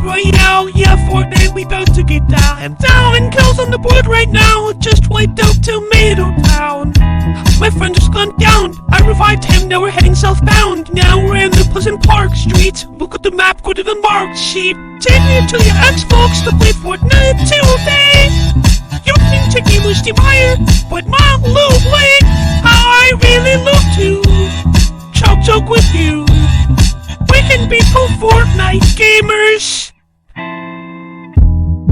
Royale, yeah, Fortnite, we bout to get down. And down, kills on the board right now, just wiped out Tomato Town. My friend just gone down, I revived him, now we're heading southbound. Now we're in the Pleasant Park Street, look at the map, go to the marked sheet. Take me to your Xbox to play Fortnite today. You think to game was fire, but my little play, how I really love to Chug Jug with you. We can be pro Fortnite gamers.